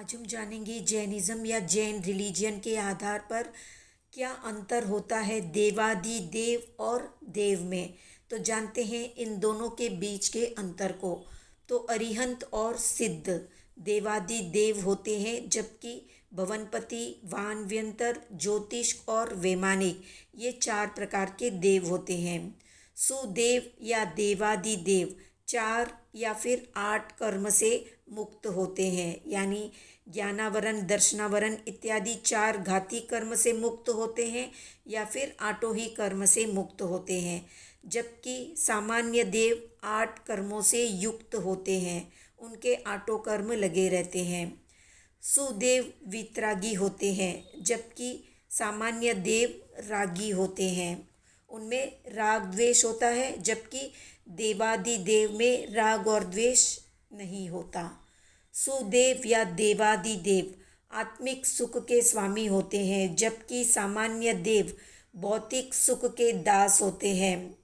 आज हम जानेंगे जैनिज्म या जैन रिलीजन के आधार पर क्या अंतर होता है देवादिदेव और देव में। तो जानते हैं इन दोनों के बीच के अंतर को। तो अरिहंत और सिद्ध देवादिदेव होते हैं, जबकि भवनपति, वानव्यंतर, ज्योतिष और वैमानिक ये 4 प्रकार के देव होते हैं। सुदेव या देवादिदेव 4 या फिर 8 कर्म से मुक्त होते हैं, यानी ज्ञानावरण, दर्शनावरण इत्यादि 4 घाती कर्म से मुक्त होते हैं या फिर 8 ही कर्म से मुक्त होते हैं। जबकि सामान्य देव 8 कर्मों से युक्त होते हैं, उनके 8 कर्म लगे रहते हैं। सुदेव वितरागी होते हैं, जबकि सामान्य देव रागी होते हैं, उनमें राग द्वेष होता है, जबकि देवादिदेव में राग और द्वेष नहीं होता। सुदेव या देवादिदेव आत्मिक सुख के स्वामी होते हैं, जबकि सामान्य देव भौतिक सुख के दास होते हैं।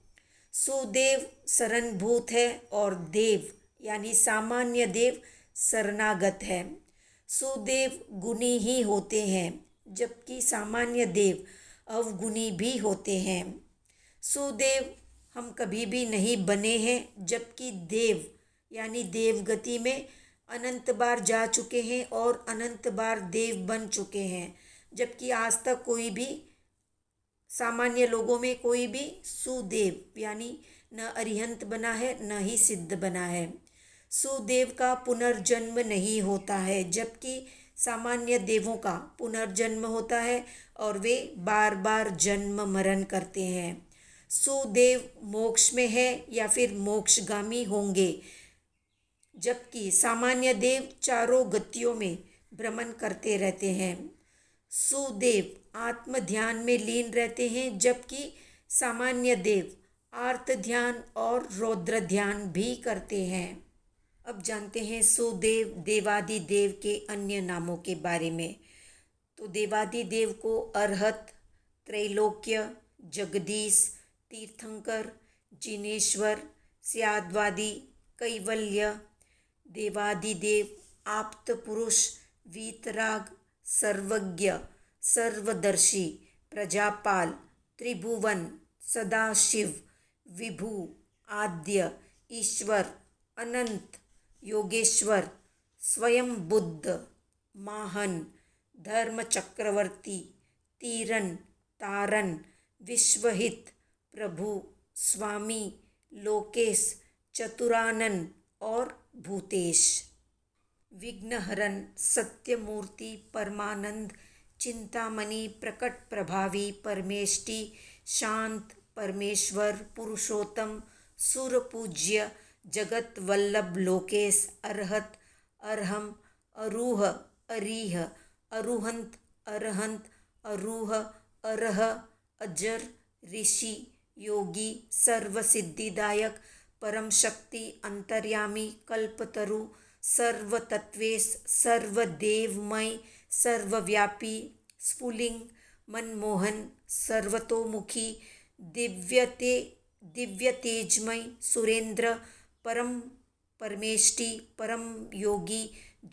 सुदेव शरणभूत है और देव यानी सामान्य देव शरणागत है। सुदेव गुणी ही होते हैं, जबकि सामान्य देव अवगुणी भी होते हैं। सुदेव हम कभी भी नहीं बने हैं, जबकि देव यानी देवगति में अनंत बार जा चुके हैं और अनंत बार देव बन चुके हैं। जबकि आज तक कोई भी सामान्य लोगों में कोई भी सुदेव यानी न अरिहंत बना है न ही सिद्ध बना है। सुदेव का पुनर्जन्म नहीं होता है, जबकि सामान्य देवों का पुनर्जन्म होता है और वे बार बार जन्म मरण करते हैं। सुदेव मोक्ष में है या फिर मोक्षगामी होंगे, जबकि सामान्य देव चारों गतियों में भ्रमण करते रहते हैं। सुदेव आत्म ध्यान में लीन रहते हैं, जबकि सामान्य देव आर्त ध्यान और रौद्र ध्यान भी करते हैं। अब जानते हैं सुदेव देवादिदेव के अन्य नामों के बारे में। तो देवादिदेव को अरहत, त्रैलोक्य, जगदीश, तीर्थंकर, जिनेश्वर, स्याद्वादी, कैवल्य, देवादिदेव, आप्त पुरुष, वीतराग, सर्वज्ञ, सर्वदर्शी, प्रजापाल, त्रिभुवन, सदाशिव, विभु, आद्य, ईश्वर, अनंत, योगेश्वर, स्वयं बुद्ध, माहन, धर्म चक्रवर्ती, तीरन, तारन, विश्वहित, प्रभु, स्वामी, लोकेश, चतुरानन और भूतेश। विघ्नहरन, सत्यमूर्ति, परमानंद, चिंतामणि, प्रकट प्रभावी, परमेष्टि, शांत, परमेश्वर, पुरुषोत्तम, सुरपूज्य, जगत वल्लभ, लोकेश, अरहत, अरहम, अरूह, अरीह, अरुहंत, अरहंत, अरूह, अरह, अजर, ऋषि, योगी, सर्वसिद्धिदायक, परम शक्ति, अंतर्यामी, कल्पतरु, सर्वतत्वेश, सर्वदेवमय, सर्वव्यापी, स्फुलिंग, मनमोहन, सर्वतोमुखी, दिव्यतेजमय, सुरेंद्र, परम परमेष्टि, परम योगी,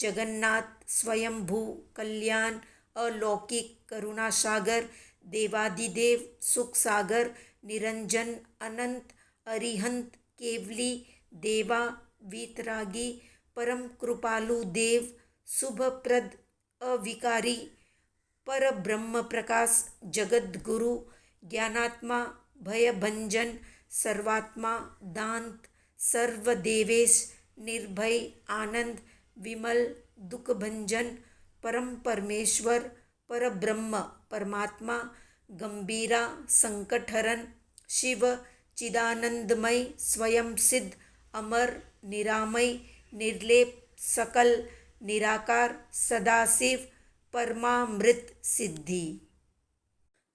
जगन्नाथ, स्वयंभू, कल्याण, अलौकिक, करुणासागर, देवादिदेव, सुख सागर, निरंजन, अनंत, अरिहंत, केवली, देवा, वीतरागी, परम कृपालु देव, शुभप्रद, अविकारी, पर ब्रह्म प्रकाश, जगत गुरु, ज्ञानात्मा, भयभंजन, सर्वात्मा, दांत, सर्वदेवेश, निर्भय, आनंद, विमल, दुखभंजन, परम परमेश्वर, पर ब्रह्म परमात्मा, गंभीरा, संकटहरण, शिव, चिदानंदमय, स्वयं सिद्ध, अमर, निरामय, निर्लेप, सकल, निराकार, सदाशिव, परमामृत सिद्धि।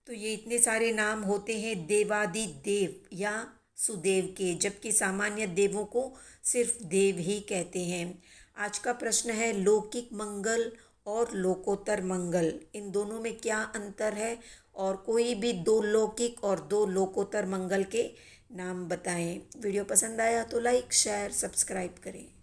तो ये इतने सारे नाम होते हैं देवादिदेव या सुदेव के, जबकि सामान्य देवों को सिर्फ देव ही कहते हैं। आज का प्रश्न है लौकिक मंगल और लोकोत्तर मंगल, इन दोनों में क्या अंतर है, और कोई भी 2 लौकिक और 2 लोकोत्तर मंगल के नाम बताएं। वीडियो पसंद आया तो लाइक, शेयर, सब्सक्राइब करें।